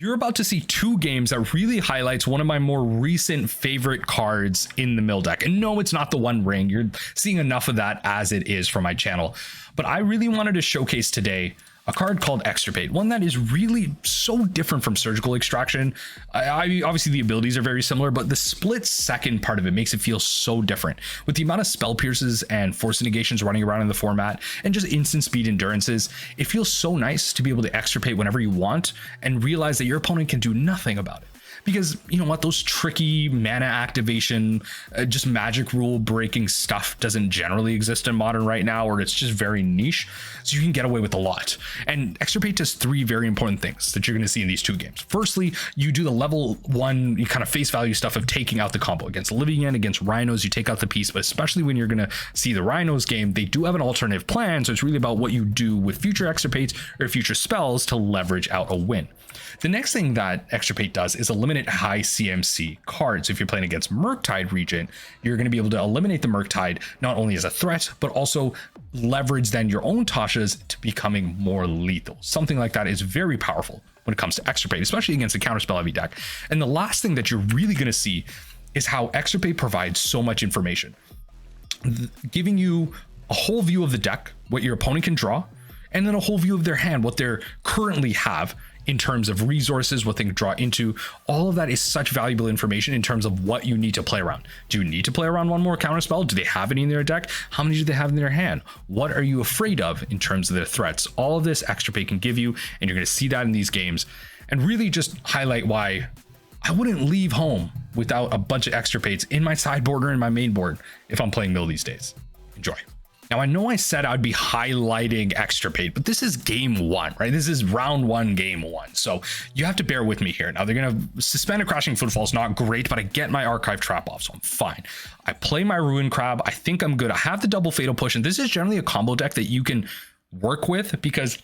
You're about to see two games that really highlights one of my more recent favorite cards in the mill deck. And no, it's not the One Ring. You're seeing enough of that as it is for my channel. But I really wanted to showcase today a card called Extirpate, one that is really so different from Surgical Extraction. I obviously the abilities are very similar, but the split second part of it makes it feel so different. With the amount of spell pierces and force negations running around in the format and just instant speed endurances, it feels so nice to be able to extirpate whenever you want and realize that your opponent can do nothing about it. Because you know what, those tricky mana activation, just magic rule breaking stuff doesn't generally exist in Modern right now, or it's just very niche. So you can get away with a lot. And Extirpate does three very important things that you're going to see in these two games. Firstly, you do the level one, you kind of face value stuff of taking out the combo against Living End, against Rhinos, you take out the piece, but especially when you're going to see the Rhinos game, they do have an alternative plan. So it's really about what you do with future Extirpates or future spells to leverage out a win. The next thing that Extirpate does is eliminate high CMC cards. If you're playing against Murktide Regent, you're going to be able to eliminate the Murktide not only as a threat, but also leverage then your own Tashas to becoming more lethal. Something like that is very powerful when it comes to Extirpate, especially against a counterspell heavy deck. And the last thing that you're really going to see is how Extirpate provides so much information, giving you a whole view of the deck, what your opponent can draw, and then a whole view of their hand, what they currently have in terms of resources, what they can draw into. All of that is such valuable information in terms of what you need to play around. Do you need to play around one more counterspell? Do they have any in their deck? How many do they have in their hand? What are you afraid of in terms of their threats? All of this Extirpate can give you, and you're going to see that in these games, and really just highlight why I wouldn't leave home without a bunch of Extirpates in my sideboard or in my main board if I'm playing mill these days. Enjoy. Now, I know I said I'd be highlighting Extirpate, but this is game one, right? This is round one, game one. So you have to bear with me here. Now, they're going to suspend a Crashing Footfall's not great, but I get my Archive Trap off, so I'm fine. I play my Ruin Crab. I think I'm good. I have the double Fatal Push, and this is generally a combo deck that you can work with because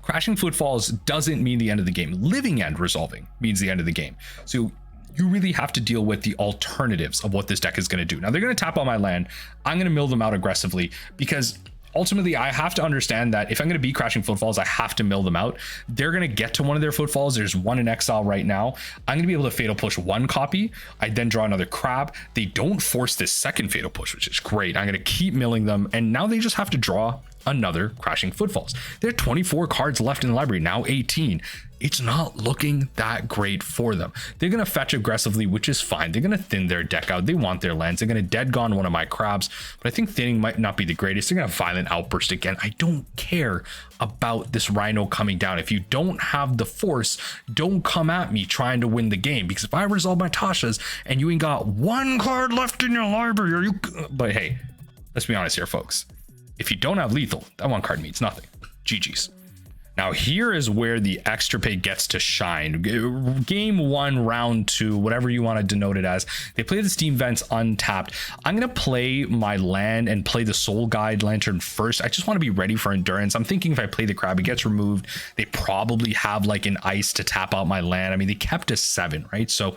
Crashing Footfalls doesn't mean the end of the game. Living End resolving means the end of the game. So you really have to deal with the alternatives of what this deck is going to do. Now, they're going to tap on my land. I'm going to mill them out aggressively because ultimately I have to understand that if I'm going to beat Crashing Footfalls, I have to mill them out. They're going to get to one of their footfalls. There's one in exile right now. I'm going to be able to Fatal Push one copy. I then draw another Crab. They don't force this second Fatal Push, which is great. I'm going to keep milling them. And now they just have to draw another Crashing Footfalls. There are 24 cards left in the library, now 18. It's not looking that great for them. They're going to fetch aggressively, which is fine. They're going to thin their deck out. They want their lands. They're going to dead gone one of my Crabs, but I think thinning might not be the greatest. They're going to Violent Outburst again. I don't care about this Rhino coming down. If you don't have the force, don't come at me trying to win the game, because if I resolve my Tashas and you ain't got one card left in your library, or you... But hey, let's be honest here, folks. If you don't have lethal, that one card means nothing. GG's. Now, here is where the Extirpate gets to shine. Game one, round two, whatever you want to denote it as. They play the Steam Vents untapped. I'm going to play my land and play the Soul Guide Lantern first. I just want to be ready for Endurance. I'm thinking if I play the Crab, it gets removed. They probably have like an ice to tap out my land. I mean, they kept a 7, right? So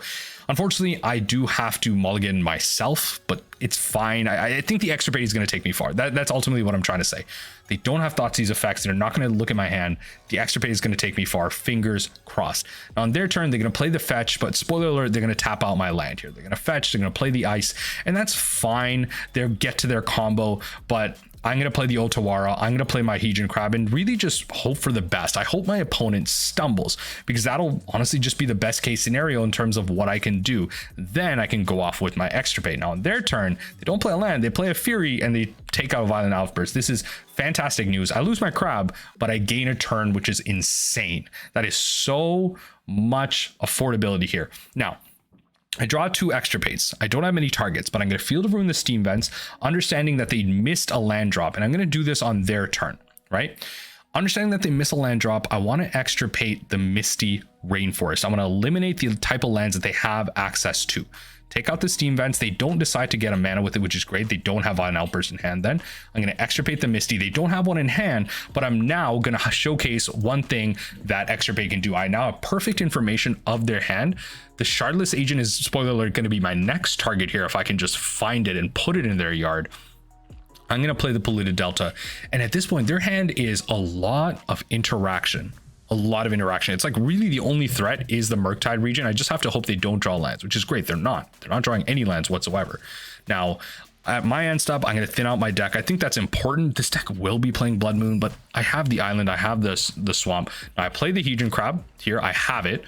unfortunately, I do have to mulligan myself, but it's fine. I think the Extirpate is going to take me far. That's ultimately what I'm trying to say. They don't have Thoughtseize effects. They're not going to look at my hand. The Extirpate is going to take me far. Fingers crossed. Now, on their turn, they're going to play the fetch, but spoiler alert, they're going to tap out my land here. They're going to fetch. They're going to play the ice, and that's fine. They'll get to their combo, but I'm going to play the Otawara. I'm going to play my Hedron Crab and really just hope for the best. I hope my opponent stumbles, because that'll honestly just be the best case scenario in terms of what I can do. Then I can go off with my Extirpate. Now, on their turn, they don't play a land. They play a Fury and they take out a Violent Outburst. This is fantastic news. I lose my Crab, but I gain a turn, which is insane. That is so much affordability here. Now, I draw 2 Extirpates. I don't have many targets, but I'm going to Field of Ruin the Steam Vents, understanding that they missed a land drop, and I'm going to do this on their turn, right? Understanding that they miss a land drop, I want to Extirpate the Misty Rainforest. I want to eliminate the type of lands that they have access to. Take out the Steam Vents. They don't decide to get a mana with it, which is great. They don't have an Outburst in hand then. I'm going to Extirpate the Misty. They don't have one in hand, but I'm now going to showcase one thing that Extirpate can do. I now have perfect information of their hand. The Shardless Agent is, spoiler alert, going to be my next target here if I can just find it and put it in their yard. I'm going to play the Polluted Delta. And at this point, their hand is a lot of interaction, a lot of interaction. It's like really the only threat is the Murktide region. I just have to hope they don't draw lands, which is great. They're not drawing any lands whatsoever. Now, at my end stop, I'm going to thin out my deck. I think that's important. This deck will be playing Blood Moon, but I have the island. I have the swamp. Now, I play the Hedron Crab here. I have it.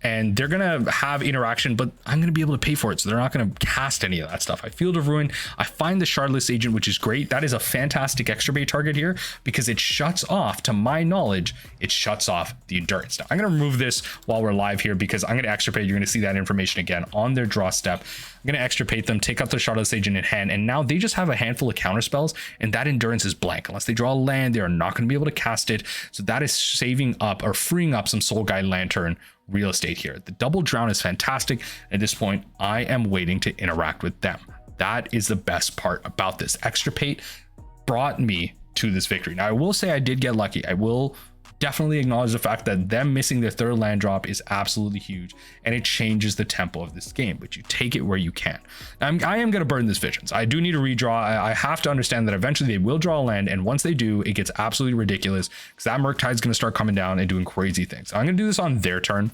And they're going to have interaction, but I'm going to be able to pay for it. So they're not going to cast any of that stuff. I Field of Ruin. I find the Shardless Agent, which is great. That is a fantastic Extirpate target here because it shuts off, to my knowledge, it shuts off the Endurance. Now, I'm going to remove this while we're live here because I'm going to Extirpate. You're going to see that information again on their draw step. I'm going to Extirpate them, take out the Shardless Agent in hand, and now they just have a handful of counter spells, and that Endurance is blank. Unless they draw a land, they are not going to be able to cast it. So that is saving up or freeing up some Soul Guide Lantern real estate here. The double drown is fantastic. At this point, I am waiting to interact with them. That is the best part about this. Extirpate brought me to this victory. Now, I will say I did get lucky. I will definitely acknowledge the fact that them missing their third land drop is absolutely huge, and it changes the tempo of this game, but you take it where you can. Now, I am going to burn this Visions. I do need to redraw. I have to understand that eventually they will draw a land, and once they do, it gets absolutely ridiculous because that Murktide is going to start coming down and doing crazy things. So I'm going to do this on their turn,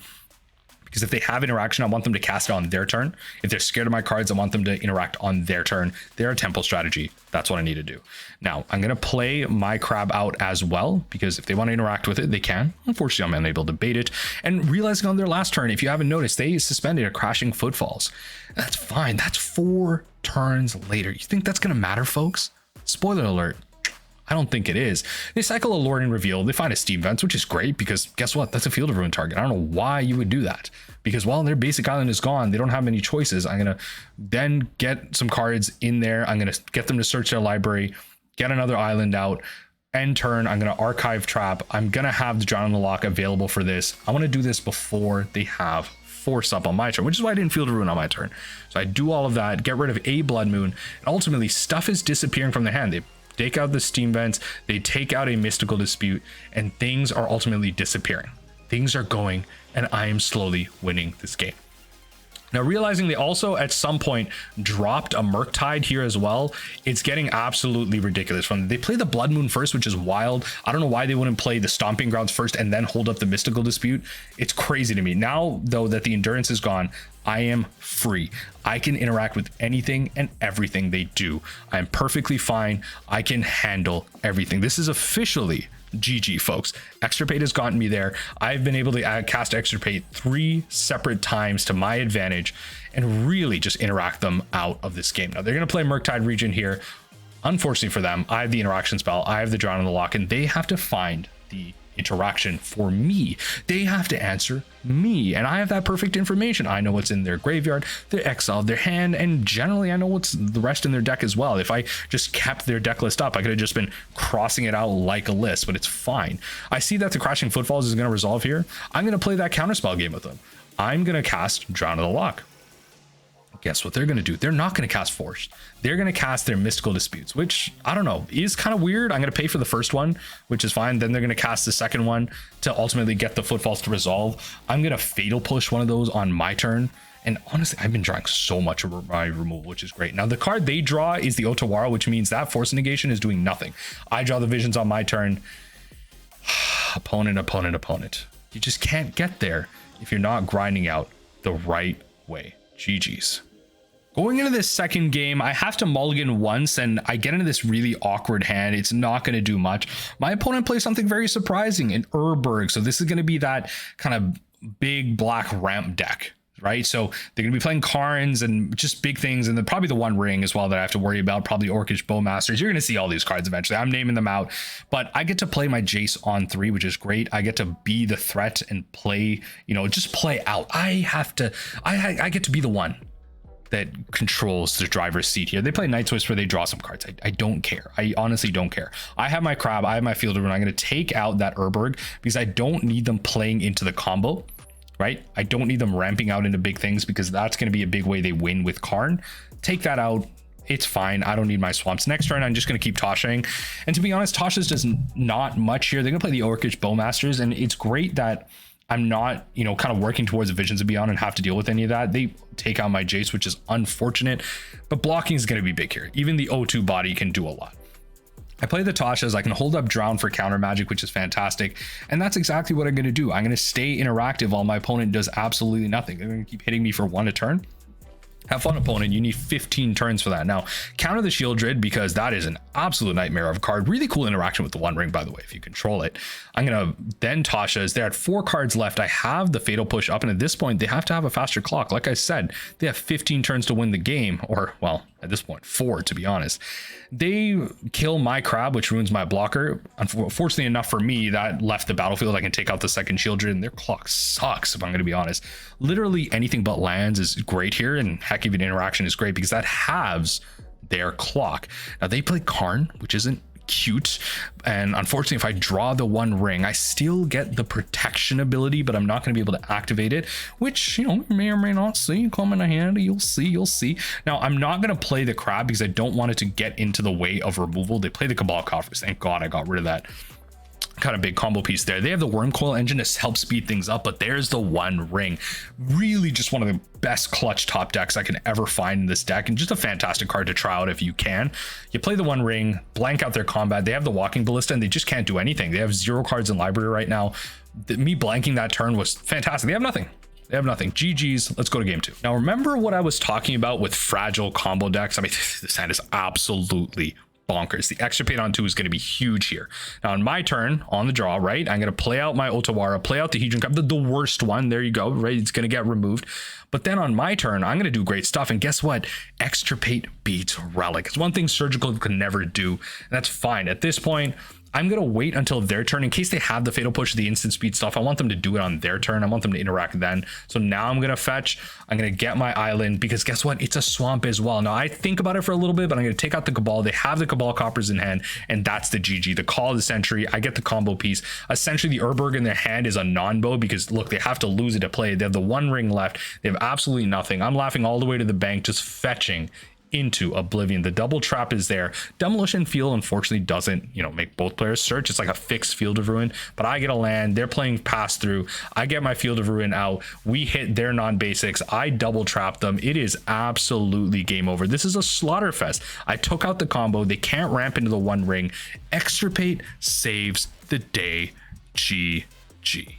because if they have interaction, I want them to cast it on their turn. If they're scared of my cards, I want them to interact on their turn. They're a temple strategy. That's what I need to do. Now, I'm going to play my crab out as well, because if they want to interact with it, they can. Unfortunately, I'm unable to bait it. And realizing on their last turn, if you haven't noticed, they suspended a Crashing Footfalls. That's fine. That's 4 turns later. You think that's going to matter, folks? Spoiler alert. I don't think it is. They cycle a Lord and Reveal. They find a Steam Vents, which is great because guess what? That's a Field of Ruin target. I don't know why you would do that because while their basic island is gone, they don't have many choices. I'm going to then get some cards in there. I'm going to get them to search their library, get another island out, end turn. I'm going to archive Trap. I'm going to have the Drown in the Loch available for this. I want to do this before they have Force up on my turn, which is why I didn't Field of Ruin on my turn. So I do all of that, get rid of a Blood Moon, and ultimately stuff is disappearing from their hand. They take out the Steam Vents, they take out a Mystical Dispute, and things are ultimately disappearing. Things are going, and I am slowly winning this game. Now, realizing they also at some point dropped a Murktide here as well, it's getting absolutely ridiculous. They play the Blood Moon first, which is wild. I don't know why they wouldn't play the Stomping Grounds first and then hold up the Mystical Dispute. It's crazy to me. Now, though, that the Endurance is gone, I am free. I can interact with anything and everything they do. I am perfectly fine. I can handle everything. This is officially GG, folks. Extirpate has gotten me there. I've been able to cast Extirpate 3 separate times to my advantage and really just interact them out of this game. Now, they're going to play Murktide region here. Unfortunately for them, I have the interaction spell. I have the Drown in the Loch, and they have to find the interaction for me. They have to answer me, and I have that perfect information. I know what's in their graveyard, their exile, their hand, and generally I know what's the rest in their deck as well. If I just kept their deck list up, I could have just been crossing it out like a list, but it's fine. I see that the Crashing Footfalls is going to resolve here. I'm going to play that counterspell game with them. I'm going to cast Drown in the Loch. Guess what they're going to do? They're not going to cast Force. They're going to cast their Mystical Disputes, which I don't know, is kind of weird. I'm going to pay for the first one, which is fine. Then they're going to cast the second one to ultimately get the Footfalls to resolve. I'm going to Fatal Push one of those on my turn. And honestly, I've been drawing so much of my removal, which is great. Now, the card they draw is the Otawara, which means that Force Negation is doing nothing. I draw the Visions on my turn. Opponent. You just can't get there if you're not grinding out the right way. GG's. Going into this second game, I have to mulligan once and I get into this really awkward hand. It's not going to do much. My opponent plays something very surprising, an Urberg. So this is going to be that kind of big black ramp deck, right? So they're going to be playing Karns and just big things, and then probably the One Ring as well that I have to worry about, probably Orcish Bowmasters. You're going to see all these cards eventually. I'm naming them out, but I get to play my Jace on 3, which is great. I get to be the threat and play, just play out. I get to be the one that controls the driver's seat here. They play Night Twist where they draw some cards. I don't care. I honestly don't care. I have my Crab, I have my Field of Ruin. I'm going to take out that Urberg because I don't need them playing into the combo, right? I don't need them ramping out into big things because that's going to be a big way they win with Karn. Take that out. It's fine. I don't need my swamps. Next turn, I'm just going to keep Tashaing. And to be honest, Tasha's does not much here. They're going to play the Orcish Bowmasters, and it's great that I'm not, kind of working towards the Visions of Beyond and have to deal with any of that. They take out my Jace, which is unfortunate, but blocking is going to be big here. Even the O2 body can do a lot. I play the Tashas. I can hold up Drown for counter magic, which is fantastic. And that's exactly what I'm going to do. I'm going to stay interactive while my opponent does absolutely nothing. They're going to keep hitting me for 1 a turn. Have fun, opponent. You need 15 turns for that. Now, counter the Shield Dread, because that is an absolute nightmare of a card. Really cool interaction with the One Ring, by the way, if you control it. I'm going to then Tasha's. They're at 4 cards left. I have the Fatal Push up, and at this point, they have to have a faster clock. Like I said, they have 15 turns to win the game, or, well, at this point, 4, to be honest. They kill my crab, which ruins my blocker. Unfortunately enough for me, that left the battlefield. I can take out the second Shield Dread, and their clock sucks, if I'm going to be honest. Literally anything but lands is great here, and heck, even interaction is great because that halves their clock. Now, they play Karn, which isn't cute, and unfortunately, if I draw the One Ring, I still get the protection ability, but I'm not going to be able to activate it, which, you know, may or may not see coming in handy. You'll see. Now, I'm not going to play the crab because I don't want it to get into the way of removal. They play the Cabal Coffers. Thank God I got rid of that kind of big combo piece there. They have the Worm Coil engine to help speed things up, but there's the One Ring. Really just one of the best clutch top decks I can ever find in this deck, and just a fantastic card to try out if you can. You play the One Ring, blank out their combat. They have the Walking Ballista, and they just can't do anything. They have 0 cards in library right now. Me blanking that turn was fantastic. They have nothing. GG's. Let's go to game 2. Now, remember what I was talking about with fragile combo decks? I mean, this hand is absolutely bonkers. The Extirpate on 2 is going to be huge here. Now, on my turn, on the draw, right, I'm going to play out my Otawara, play out the Hedron Crab, the worst one. There you go, right? It's going to get removed. But then on my turn, I'm going to do great stuff. And guess what? Extirpate beats Relic. It's one thing Surgical can never do, and that's fine. At this point, I'm going to wait until their turn in case they have the Fatal Push, the instant speed stuff. I want them to do it on their turn. I want them to interact then. So now I'm going to fetch. I'm going to get my island because guess what? It's a swamp as well. Now, I think about it for a little bit, but I'm going to take out the Cabal. They have the Cabal Coppers in hand, and that's the GG. The Call of the Century. I get the combo piece. Essentially, the Urberg in their hand is a non-bow because, look, they have to lose it to play. They have the One Ring left. They have absolutely nothing. I'm laughing all the way to the bank, just fetching into Oblivion. The double trap is there. Demolition Field unfortunately doesn't, you know, make both players search. It's like a fixed Field of Ruin, but I get a land. They're playing pass through. I get my Field of Ruin out. We hit their non-basics. I double trap them. It is absolutely game over. This is a slaughter fest. I took out the combo. They can't ramp into the One Ring. Extirpate saves the day. GG.